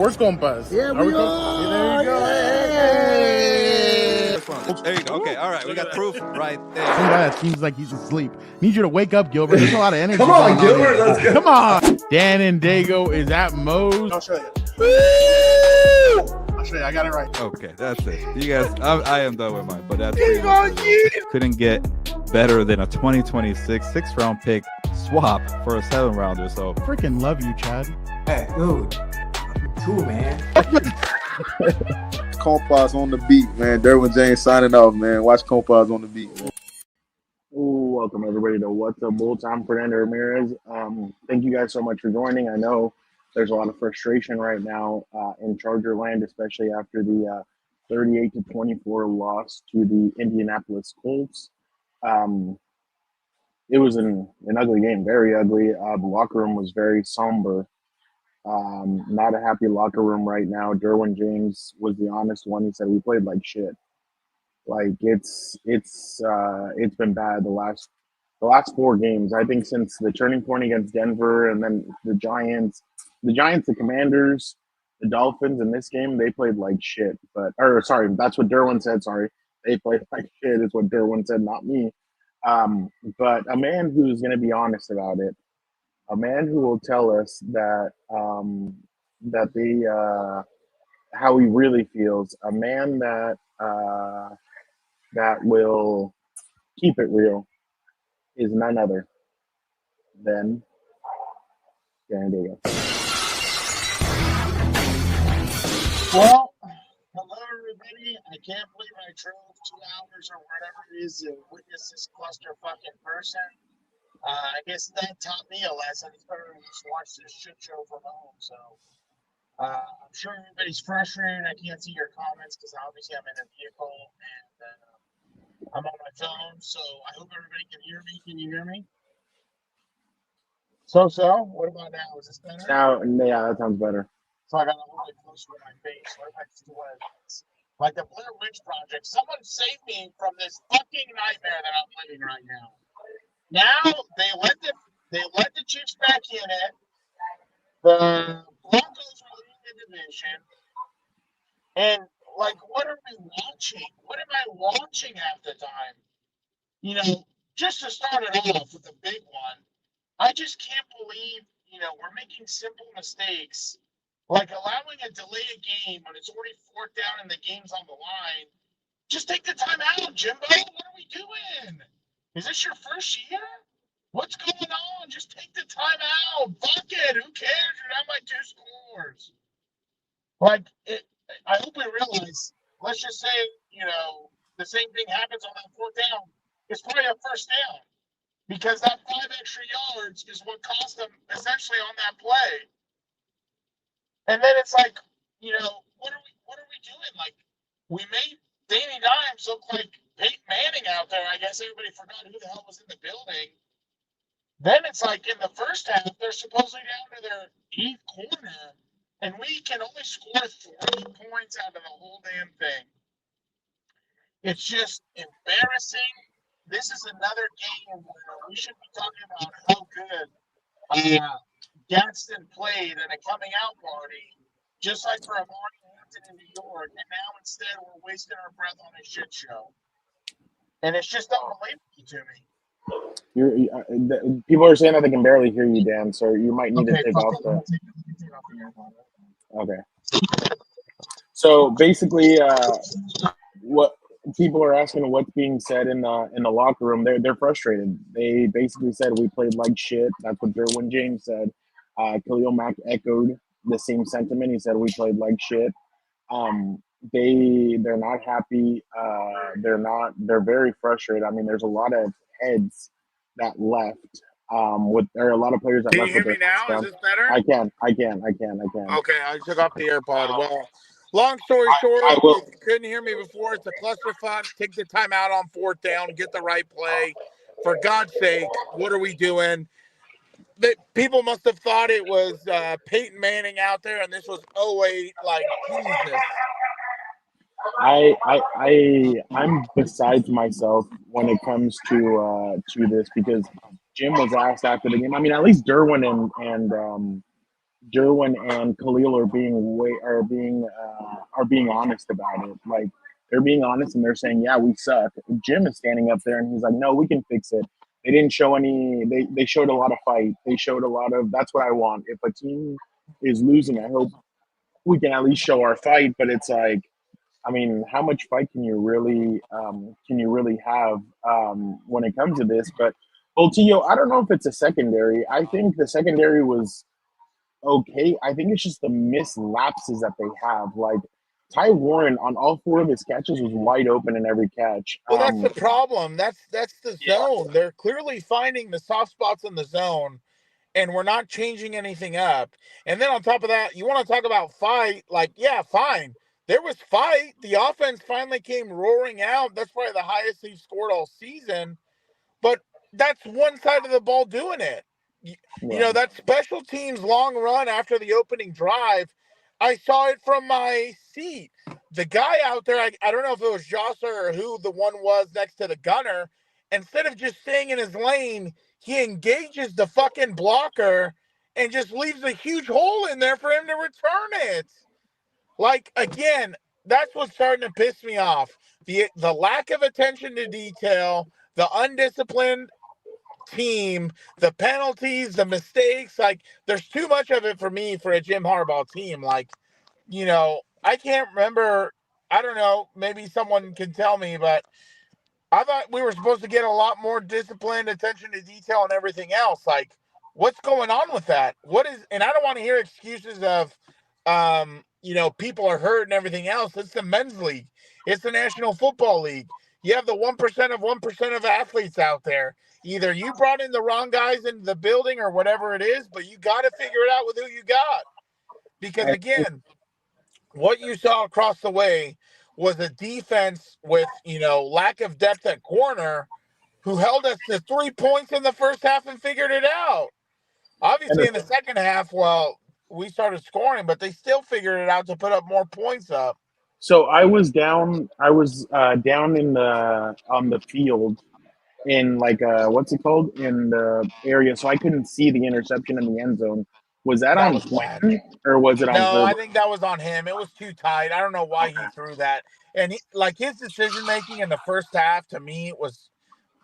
Where's Compas? Yeah, we are. There you go. Hey. There you go. Okay, all right. We got proof right there. Some guy that seems like he's asleep. Need you to wake up, Gilbert. There's a lot of energy. Come on, going Gilbert. here. Let's go. Come on. Dan and Dago is at Moe's. I'll show you. I got it right. Okay, that's it. You guys, I am done with mine, but that's pretty much it. Couldn't get better than a 2026 6th-round pick swap for a 7th-rounder. So Freaking love you, Chad. Hey, dude. Cool, man. Compas on the beat, man. Derwin James signing off, man. Watch Compas on the beat, man. Ooh, welcome everybody to What's Up Bull. I'm Fernando Ramirez. Thank you guys so much for joining. I know there's a lot of frustration right now in Charger land, especially after the 38-24 loss to the Indianapolis Colts. It was an ugly game, very ugly. The locker room was very somber. Not a happy locker room right now. Derwin James was the honest one. He said we played like shit. Like it's been bad the last 4 games. I think since the turning point against Denver and then the Giants, the Commanders, the Dolphins in this game, they played like shit. That's what Derwin said. Sorry, they played like shit is what Derwin said, not me. But a man who's going to be honest about it, a man who will tell us that how he really feels, a man that will keep it real is none other than Dan Diego. Well, hello everybody. I can't believe I drove 2 hours or whatever it is to witness this clusterfuck in person. I guess that taught me a lesson. It's better to just watch this shit show from home. So I'm sure everybody's frustrated. I can't see your comments because obviously I'm in a vehicle and I'm on my phone. So I hope everybody can hear me. Can you hear me? So, what about now? Is this better? Now, yeah, that sounds better. So I got a little bit closer to my face. What if I just do one of these? Like the Blair Witch Project. Someone save me from this fucking nightmare that I'm living right now. Now they let the Chiefs back in it. The Broncos are leading the division. And like, what are we watching? What am I watching half the time? You know, just to start it off with the big one, I just can't believe, we're making simple mistakes. Like allowing a delay a game when it's already 4th down and the game's on the line. Just take the time out, Jimbo. What are we doing? Is this your first year? What's going on? Just take the time out. Fuck it. Who cares? You're down by 2 scores. I hope we realize, let's just say, the same thing happens on that 4th down. It's probably a first down because that 5 extra yards is what cost them essentially on that play. And then it's like, what are we doing? Like, we made Danny Dimes look like Peyton Manning out there. I guess everybody forgot who the hell was in the building. Then it's like in the first half, they're supposedly down to their 8th corner, and we can only score 3 points out of the whole damn thing. It's just embarrassing. This is another game where we should be talking about how good Gadsden played in a coming out party, just like for Amari Hampton in New York, and now instead we're wasting our breath on a shit show. And it's just unbelievable to me. People are saying that they can barely hear you, Dan, so you might need to take off the. Okay. So basically, what people are asking what's being said in the locker room, they're frustrated. They basically said we played like shit. That's what Derwin James said. Khalil Mack echoed the same sentiment. He said we played like shit. They're not happy. They're very frustrated. I mean, there's a lot of heads that left. There are a lot of players that Can left. you hear me now? Is this better? I can. Okay, I took off the AirPod. Well, long story short, if you couldn't hear me before, it's a clusterfuck. Take the time out on 4th down, get the right play. For God's sake, what are we doing? People must have thought it was Peyton Manning out there, and this was 08. Like, Jesus. I'm besides myself when it comes to this because Jim was asked after the game. I mean, at least Derwin and Derwin and Khalil are being honest about it. Like they're being honest and they're saying, "Yeah, we suck." Jim is standing up there and he's like, "No, we can fix it." They didn't show any. They showed a lot of fight. They showed a lot of. That's what I want. If a team is losing, I hope we can at least show our fight. But it's like, I mean, how much fight can you really have when it comes to this? But Boltillo, I don't know if it's a secondary. I think the secondary was okay. I think it's just the missed lapses that they have. Like Ty Warren on all four of his catches was wide open in every catch. Well, that's the problem. That's the zone. They're clearly finding the soft spots in the zone, and we're not changing anything up. And then on top of that, you want to talk about fight? Like, yeah, fine. There was fight. The offense finally came roaring out. That's probably the highest they've scored all season. But that's one side of the ball doing it. You know, that special teams long run after the opening drive, I saw it from my seat. The guy out there, I don't know if it was Josser or who the one was next to the gunner. Instead of just staying in his lane, he engages the fucking blocker and just leaves a huge hole in there for him to return it. Like, again, that's what's starting to piss me off. The lack of attention to detail, the undisciplined team, the penalties, the mistakes. Like, there's too much of it for me for a Jim Harbaugh team. Like, you know, I can't remember. I don't know. Maybe someone can tell me, but I thought we were supposed to get a lot more disciplined, attention to detail, and everything else. Like, what's going on with that? What is, and I don't want to hear excuses of, you know, people are hurt and everything else. It's the men's league. It's the National Football League. You have the 1% of athletes out there. Either you brought in the wrong guys into the building or whatever it is, but you got to figure it out with who you got. Because again, what you saw across the way was a defense with, you know, lack of depth at corner who held us to 3 points in the first half and figured it out. Obviously, in the second half, well, we started scoring, but they still figured it out to put up more points up. So I was down. I was down in the on the field in like what's it called in the area, so I couldn't see the interception in the end zone. Was that That on was bad. Quinn or was it on No, I Herbert? think that was on him. It was too tight. I don't know why he Okay. threw that. And like his decision making in the first half to me was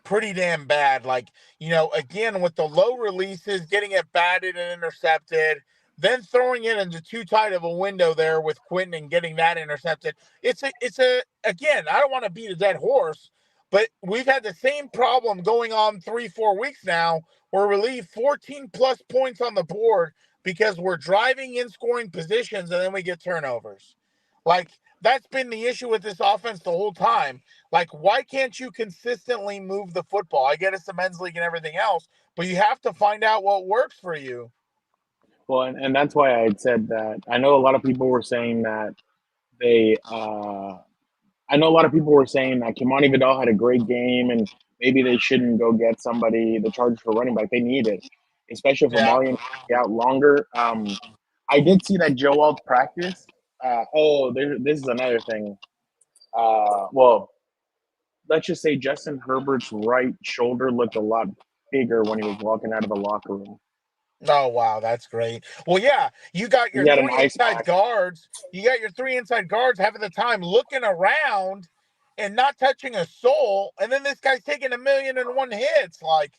pretty damn bad. Like, you know, again, with the low releases, getting it batted and intercepted, then throwing it into too tight of a window there with Quentin and getting that intercepted. Again, I don't want to beat a dead horse, but we've had the same problem going on 3-4 weeks now where we leave 14 plus points on the board because we're driving in scoring positions and then we get turnovers. Like, that's been the issue with this offense the whole time. Like, why can't you consistently move the football? I get it's the men's league and everything else, but you have to find out what works for you. Well, and that's why I had said that. I know a lot of people were saying that they. I know a lot of people were saying that Kimani Vidal had a great game and maybe they shouldn't go get somebody the Chargers for running back. They need it, especially if Yeah. Amari out longer. I did see that Joe Alt practice. This is another thing. Well, let's just say Justin Herbert's right shoulder looked a lot bigger when he was walking out of the locker room. Oh, wow. That's great. Well, yeah, you got He your had an three ice inside pack. guards. You got your three inside guards having the time looking around and not touching a soul. And then this guy's taking 1,000,001 hits. Like,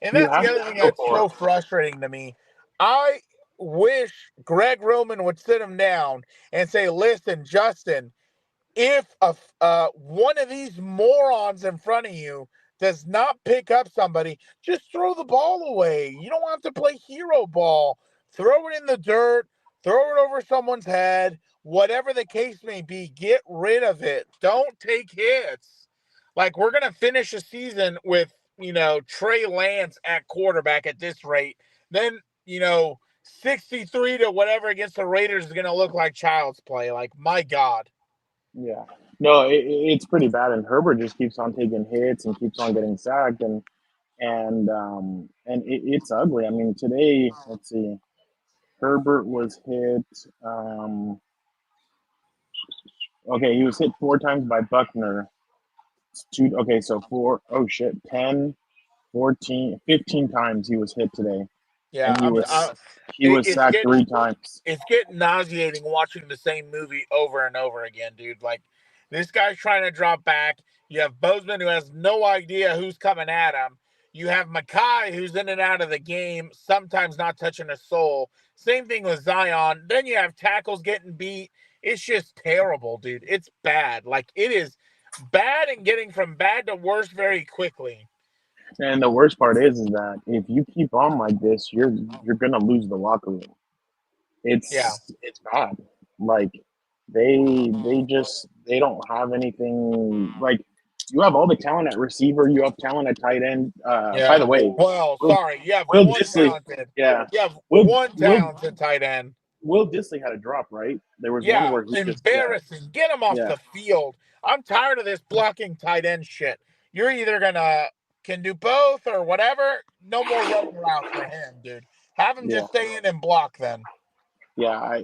and You that's have the to other thing feel that's for so him. frustrating to me. I wish Greg Roman would sit him down and say, listen, Justin, if one of these morons in front of you does not pick up somebody, just throw the ball away. You don't have to play hero ball. Throw it in the dirt, throw it over someone's head, whatever the case may be. Get rid of it. Don't take hits. Like, we're going to finish a season with, you know, Trey Lance at quarterback at this rate. Then, you know, 63 to whatever against the Raiders is going to look like child's play. Like, my God. Yeah. No, it's pretty bad, and Herbert just keeps on taking hits and keeps on getting sacked, it's ugly. I mean, today, let's see, Herbert was hit. Okay, he was hit 4 times by Buckner. Two. Okay, so four. Oh shit, 10, 14, 15 times he was hit today. Yeah, and he was it's sacked getting 3 times. it's getting nauseating watching the same movie over and over again, dude. Like, this guy's trying to drop back. You have Bozeman, who has no idea who's coming at him. You have Mackay, who's in and out of the game, sometimes not touching a soul. Same thing with Zion. Then you have tackles getting beat. It's just terrible, dude. It's bad. Like, it is bad and getting from bad to worse very quickly. And the worst part is that if you keep on like this, you're gonna lose the locker room. Yeah. It's bad. Like they don't have anything. Like, you have all the talent at receiver, you have talent at tight end. By the Yeah. way, Well, Will, sorry. You have Will one Disley, talented. yeah, You have Will one Will talented tight end. Will Disley had a drop, right? There was one Yeah, where he just embarrassing. Get him off yeah the field. I'm tired of this blocking tight end shit. You're either can do both or whatever. No more running routes for him, dude. Have him yeah just stay in and block then. yeah.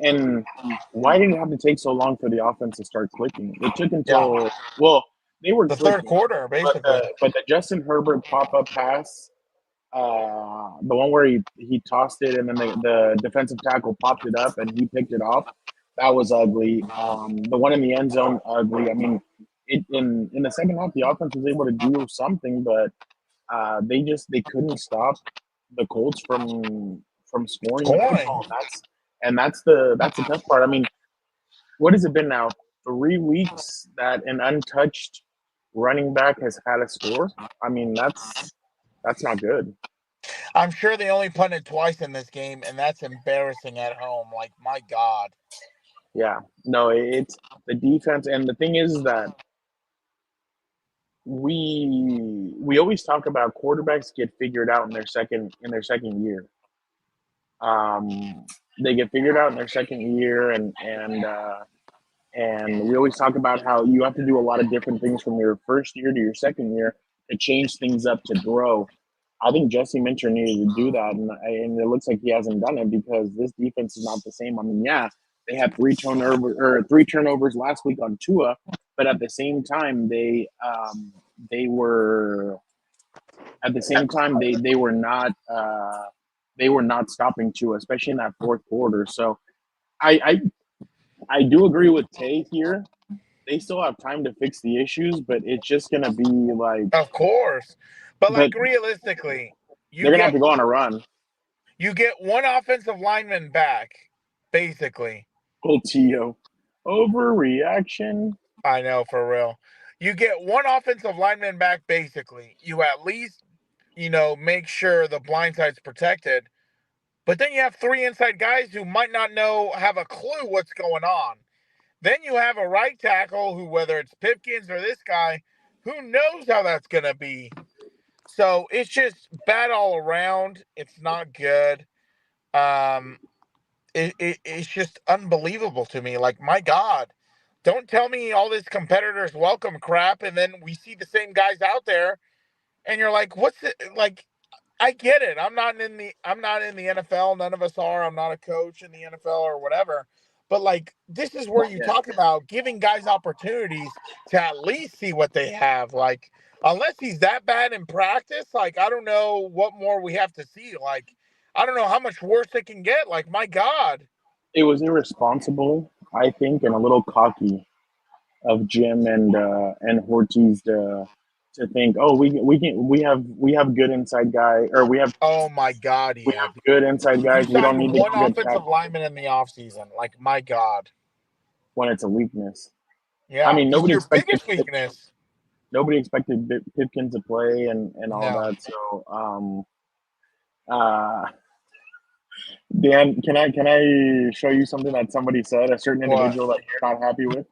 And why did it have to take so long for the offense to start clicking? It took Yeah, until, well, they were the third clicking, quarter but basically. the Justin Herbert pop up pass, the one where he tossed it and then the defensive tackle popped it up and he picked it off, that was ugly. The one in the end zone, ugly. I mean, in the second half, the offense was able to do something, but they couldn't stop the Colts from scoring the Scoring. football. That's the tough part. I mean, what has it been now? 3 weeks that an untouched running back has had a score. I mean, that's not good. I'm sure they only punted twice in this game, and that's embarrassing at home. Like, my God. Yeah, no, it's the defense, and the thing is that we always talk about quarterbacks get figured out in their second year. Um, they get figured out in their second year, and we always talk about how you have to do a lot of different things from your first year to your second year to change things up to grow. I think Jesse Minter needed to do that, and it looks like he hasn't done it because this defense is not the same. I mean, yeah, they had three turnovers last week on Tua, but at the same time, they were they were not stopping Tua, especially in that fourth quarter. So I I do agree with Tay here. They still have time to fix the issues, but it's just gonna be like, Of course. But, but like, realistically, you they're gonna have get to go on a run. one offensive lineman back, basically. Tio, overreaction. I know, for real. You get one offensive lineman back, basically. You at least, make sure the blind side's protected. But then you have three inside guys who might not have a clue what's going on. Then you have a right tackle who, whether it's Pipkins or this guy, who knows how that's going to be. So it's just bad all around. It's not good. It's just unbelievable to me. Like, my God, don't tell me all this competitors welcome crap, and then we see the same guys out there, and you're like, what's it like? I get it. I'm not in the NFL. None of us are. I'm not a coach in the NFL or whatever. But, like, this is where you Yeah. talk about giving guys opportunities to at least see what they have. Like, unless he's that bad in practice, like, I don't know what more we have to see. Like, I don't know how much worse it can get. Like, my God. It was irresponsible, I think, and a little cocky of Jim and Ortiz to think, oh, we have good inside guy, or Oh, my God, we yeah. have good inside You guys. We don't signed need to one go get offensive tackle lineman in the offseason. Like, my God. when it's a weakness. I Yeah, mean, it's your biggest weakness. nobody expected Pipkin to play and all No. that. So, uh, Dan, can I show you something that somebody said, a certain What? individual that you're not happy with?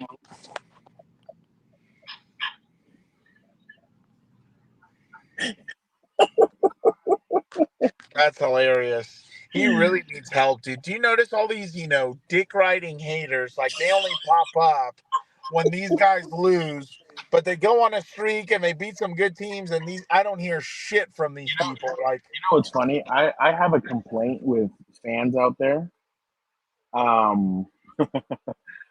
That's hilarious. He really needs help, dude. Do you notice all these, dick riding haters? Like, they only pop up when these guys lose, but they go on a streak and they beat some good teams. And I don't hear shit from these people. Like, You know what's funny? I have a complaint with fans out there. Um,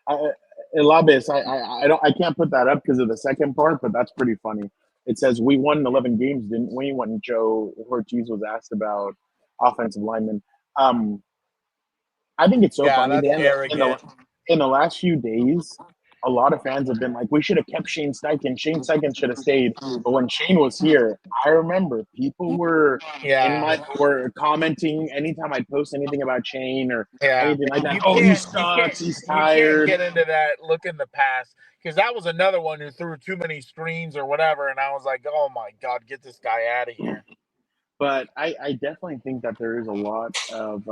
I, Elabis, I can't put that up because of the second part, but that's pretty funny. It says we won 11 games, didn't we? When Joe Ortiz was asked about offensive linemen. I think it's so Yeah, funny that's that arrogant. in the last few days, a lot of fans have been like, we should have kept Shane Steichen. Shane Steichen should have stayed. But when Shane was here, I remember people were Yeah, were commenting anytime I post anything about Shane or yeah. anything like that. You Oh, he can't, sucks. He's you can't tired. get into that. Look in the past because that was another one who threw too many screens or whatever, and I was like, oh my god, get this guy out of here. But I definitely think that there is a lot of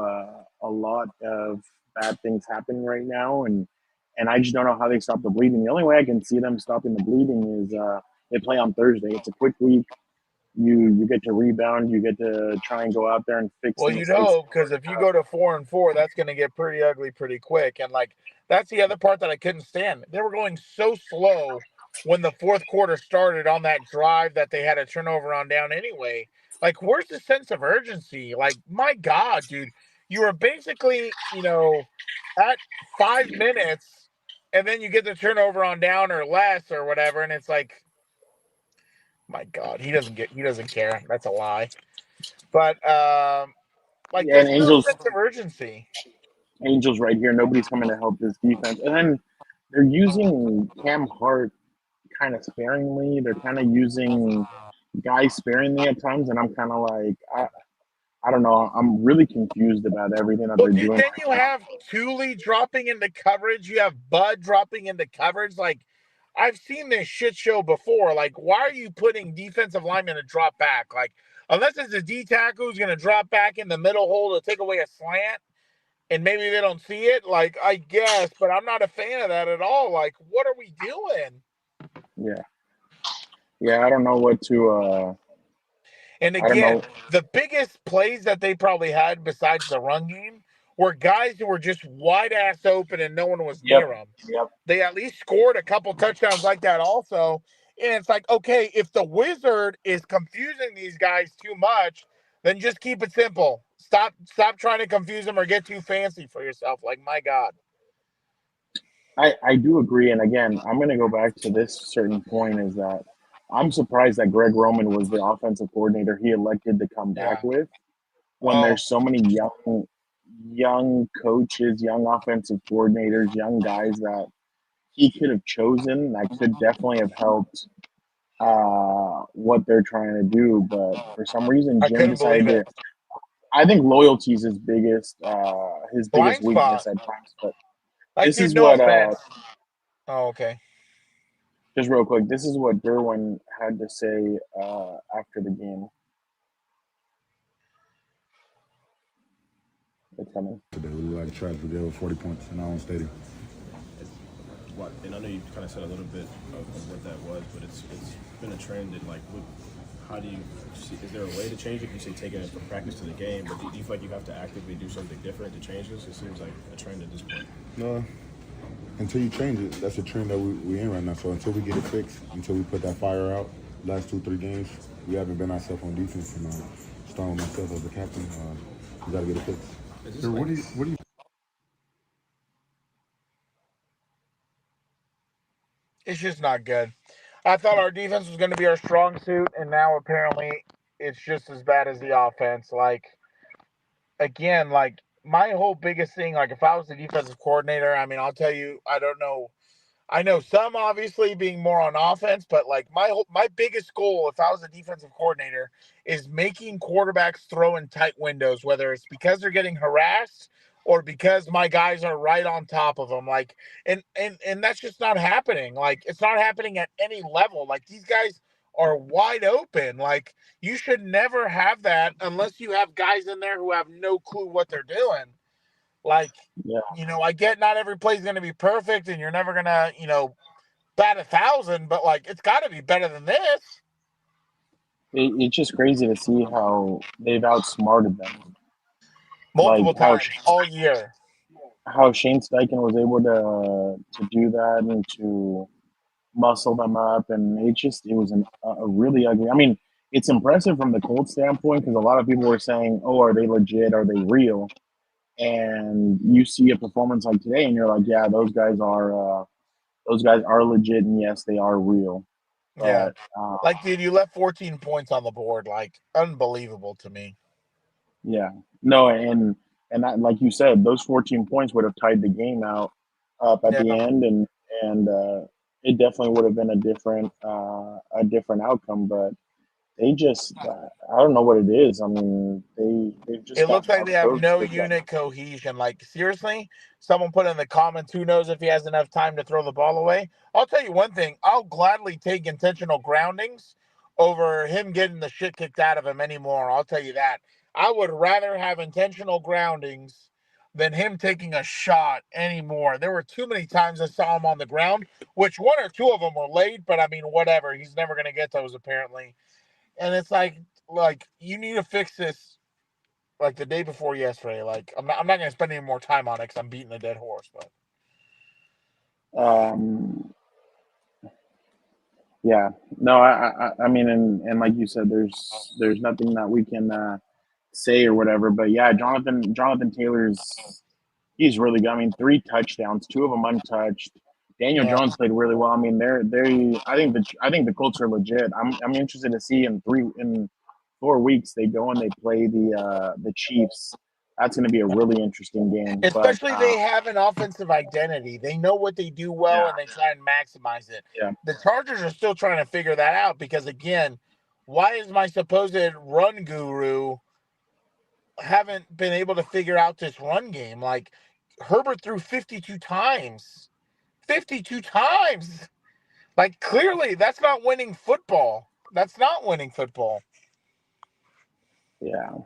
bad things happening right now, and I just don't know how they stop the bleeding. The only way I can see them stopping the bleeding is they play on Thursday. It's a quick week. You get to rebound. You get to try and go out there and fix Well, the you mistakes. know, because if you go to 4-4, that's going to get pretty ugly pretty quick. And like that's the other part that I couldn't stand. They were going so slow when the fourth quarter started on that drive that they had a turnover on down anyway. Like, where's the sense of urgency? Like, my God, dude, you were basically, at 5 minutes, and then you get the turnover on down or less or whatever, and it's like, my God, he doesn't care. That's a lie. But like, Yeah, and there's no sense of urgency. Angels right here. Nobody's coming to help this defense, and then they're using Cam Hart kind of sparingly. They're kind of using guys sparingly at times, and I'm kind of like, I don't know. I'm really confused about everything that Well, they're dude, doing then right you now. have Thule dropping into coverage. You have Bud dropping into coverage. Like, I've seen this shit show before. Like, why are you putting defensive linemen to drop back? Like, unless it's a D tackle who's going to drop back in the middle hole to take away a slant, and maybe they don't see it. Like, I guess, but I'm not a fan of that at all. Like, what are we doing? Yeah, yeah. I don't know what to. And I don't again, know. the biggest plays that they probably had besides the run game were guys who were just wide ass open and no one was Yep. near them. Yep. They at least scored a couple touchdowns like that also. And it's like, okay, if the wizard is confusing these guys too much, then just keep it simple. Stop trying to confuse them or get too fancy for yourself. Like, my God. I do agree, and again, I'm going to go back to this certain point is that I'm surprised that Greg Roman was the offensive coordinator he elected to come back Yeah. with when Oh, there's so many young coaches, young offensive coordinators, young guys that he could have chosen that could definitely have helped what they're trying to do. But for some reason, I Jim couldn't believe decided it. to. I think loyalty is his biggest Blind weakness spot. at times. But Like, this dude, is no what offense. Oh, okay. just real quick. This is what Derwin had to say after the game. It's coming. Today we look like trash. We gave up 40 points in our own stadium. What, and I know you kind of said a little bit of what that was, but it's been a trend. And like, how do you see? Is there a way to change it? You say taking it from practice to the game, but do you feel like you have to actively do something different to change this? It seems like a trend at this point. No, until you change it, that's a trend that we in right now. So until we get it fixed, until we put that fire out, last 2-3 games, we haven't been ourselves on defense. And starting with myself as the captain, we got to get it fixed. So What do you? It's just not good. I thought our defense was going to be our strong suit, and now apparently it's just as bad as the offense. Like, again, like my whole biggest thing, like if I was the defensive coordinator, I mean, I'll tell you, I don't know. I know some obviously being more on offense, but like my biggest goal, if I was a defensive coordinator, is making quarterbacks throw in tight windows, whether it's because they're getting harassed or because my guys are right on top of them. Like, and that's just not happening. Like, it's not happening at any level. Like, these guys are wide open. Like, you should never have that unless you have guys in there who have no clue what they're doing. Like, Yeah. I get not every play is going to be perfect and you're never going to, bat 1,000, but like, it's got to be better than this. It's just crazy to see how they've outsmarted them. Multiple Like times all year. how Shane Steichen was able to do that and to muscle them up, and it was a really ugly. I mean, it's impressive from the Colts standpoint because a lot of people were saying, "Oh, are they legit? Are they real?" And you see a performance like today, and you're like, "Yeah, those guys are legit, and yes, they are real." Yeah. But Like, dude, you left 14 points on the board. Like, unbelievable to me. Yeah. No, and that, like you said, those 14 points would have tied the game out up at Yeah. the end, and it definitely would have been a different outcome. But they just I don't know what it is. I mean, they've just It looks gotten like they have outcoached. no They've gotten, unit cohesion. Like, seriously, someone put in the comments, who knows if he has enough time to throw the ball away. I'll tell you one thing. I'll gladly take intentional groundings over him getting the shit kicked out of him anymore. I'll tell you that. I would rather have intentional groundings than him taking a shot anymore. There were too many times I saw him on the ground, which one or two of them were late, but I mean, whatever. He's never going to get those, apparently. And it's like you need to fix this like the day before yesterday. Like I'm not gonna spend any more time on it because I'm beating a dead horse. But um, yeah, no, I mean, and like you said, there's nothing that we can say or whatever. But yeah, Jonathan Taylor's he's really good. I mean, 3 touchdowns, 2 of them untouched. Daniel yeah, Jones played really well. I mean, I think the Colts are legit. I'm interested to see in 4 weeks they go and they play the Chiefs. That's going to be a really interesting game. But especially they have an offensive identity. They know what they do well, yeah, and they try and maximize it. yeah, The Chargers are still trying to figure that out because, again, why is my supposed run guru haven't been able to figure out this run game? Like, Herbert threw 52 times. 52 times. Like, clearly that's not winning football. That's not winning football. yeah. All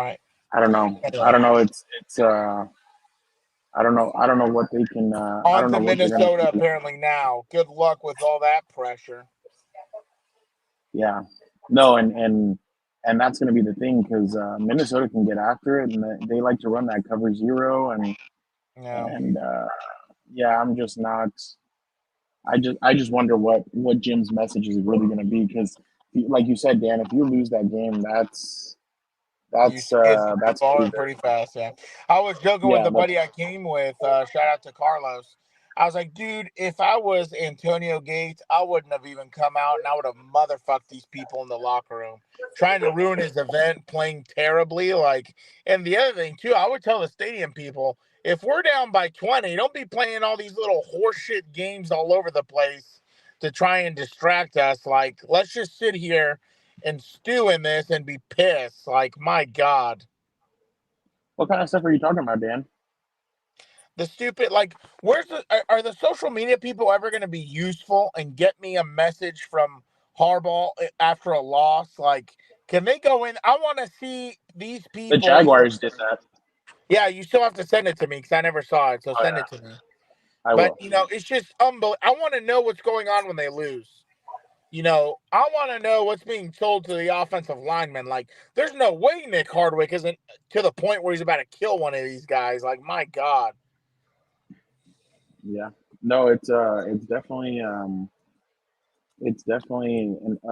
right. I don't know. I Anyway, don't know. It's I don't know. I don't know what they can. I on don't to know what they're gonna Minnesota do. apparently now. Good luck with all that pressure. Yeah. No, and that's going to be the thing because Minnesota can get after it, and they like to run that cover zero, Yeah. and yeah, I'm just not. I just wonder what Jim's message is really going to be because, like you said, Dan, if you lose that game, It's that's pretty falling good. pretty fast, yeah. I was joking with Yeah, the that's buddy I came with. Shout out to Carlos. I was like, dude, if I was Antonio Gates, I wouldn't have even come out, and I would have motherfucked these people in the locker room, trying to ruin his event, playing terribly. Like, and the other thing too, I would tell the stadium people, if we're down by 20, don't be playing all these little horseshit games all over the place to try and distract us. Like, let's just sit here and stew in this and be pissed. Like, my God. what kind of stuff are you talking about, Dan? The stupid, like, are the social media people ever going to be useful and get me a message from Harbaugh after a loss? Like, can they go in? I want to see these The people. Jaguars did that. Yeah, you still have to send it to me because I never saw it. So Oh send yeah, it to me. I But, will. it's just unbelievable. I want to know what's going on when they lose. I want to know what's being told to the offensive lineman. Like, there's no way Nick Hardwick isn't to the point where he's about to kill one of these guys. Like, my God. Yeah. No, it's definitely an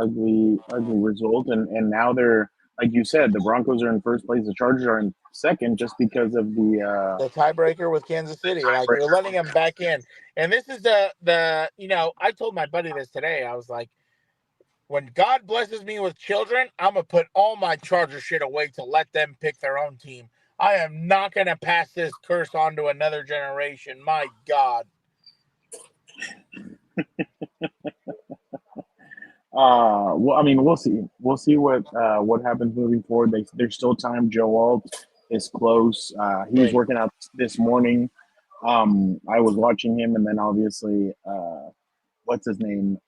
ugly result, and now they're like you said, the Broncos are in first place, the Chargers are in second just because of The tiebreaker with Kansas City. Like, they're tiebreaker. letting him back in. And this is the I told my buddy this today. I was like, when God blesses me with children, I'm going to put all my Charger shit away to let them pick their own team. I am not going to pass this curse on to another generation. My God. Well, I mean, we'll see. We'll see what happens moving forward. There's still time. Joe Alt is close. He was Right. working out this morning. I was watching him, and then obviously, what's his name?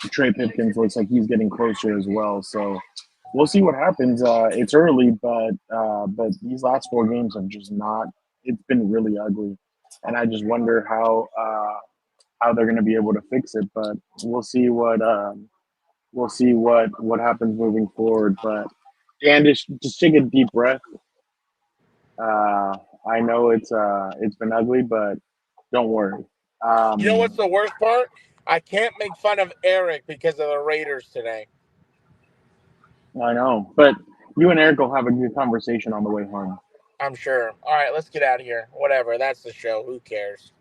Trey Pipkins looks like he's getting closer as well. So we'll see what happens. It's early, but these last 4 games have just not. It's been really ugly, and I just wonder how they're going to be able to fix it. But we'll see what happens moving forward. But Dan, just take a deep breath. I know it's been ugly, but don't worry. You know what's Um, the worst part? I can't make fun of Eric because of the Raiders today. I know, but you and Eric will have a good conversation on the way home. I'm sure. All right, let's get out of here. Whatever. That's the show. Who cares?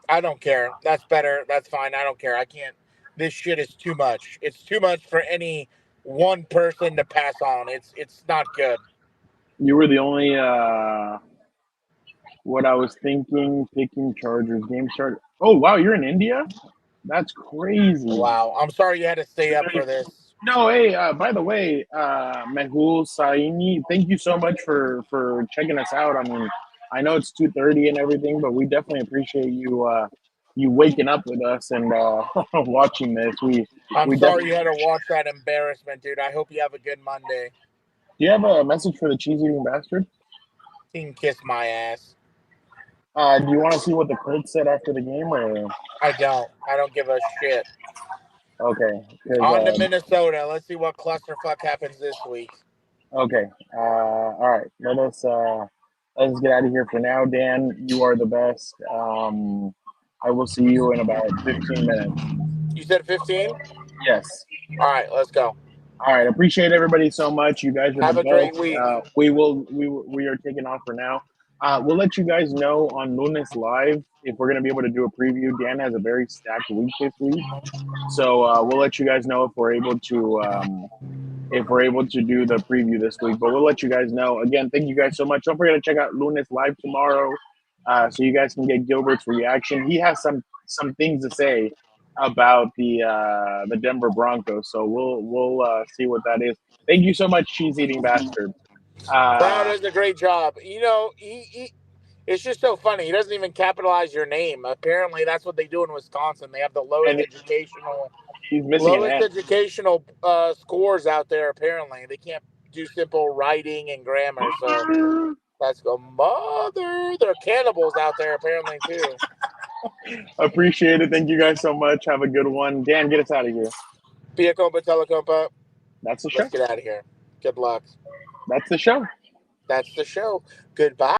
I don't care. That's better. That's fine. I don't care. I can't. This shit is too much. It's too much for any one person to pass on. It's not good. You were the only. What I was thinking, picking Chargers game start. Oh wow, you're in India. That's crazy. Wow. I'm sorry you had to stay up for this. No, hey, by the way, Mehul Saini, thank you so much for checking us out. I mean, I know it's 2:30 and everything, but we definitely appreciate you waking up with us and watching this. I'm We sorry you definitely. had to watch that embarrassment, dude. I hope you have a good Monday. Do you have a message for the cheese eating bastard? He can kiss my ass. Do you want to see what the Colts said after the game, or I don't. I don't give a shit. okay? On to Minnesota. Let's see what clusterfuck happens this week. Okay. All right. Let's get out of here for now. Dan, you are the best. I will see you in about 15 minutes. You said 15? Yes. All right, let's go. All right. Appreciate everybody so much. You guys are Have the a great best. week. We are taking off for now. We'll let you guys know on Lunes Live if we're going to be able to do a preview. Dan has a very stacked week this week, so we'll let you guys know if we're able to do the preview this week. But we'll let you guys know. Again, thank you guys so much. Don't forget to check out Lunes Live tomorrow, so you guys can get Gilbert's reaction. He has some things to say about the Denver Broncos, so we'll see what that is. Thank you so much, cheese eating bastard. Brown does a great job. You know, he it's just so funny. He doesn't even capitalize your name. Apparently, that's what they do in Wisconsin. They have the lowest And he's missing lowest an N. educational scores out there. Apparently, they can't do simple writing and grammar. So let's go, mother. There are cannibals out there apparently too. Appreciate it. Thank you guys so much. Have a good one. Dan, get us out of here. Pia compa, telecompa. That's the show. Let's get out of here. Good luck. That's the show. That's the show. Goodbye.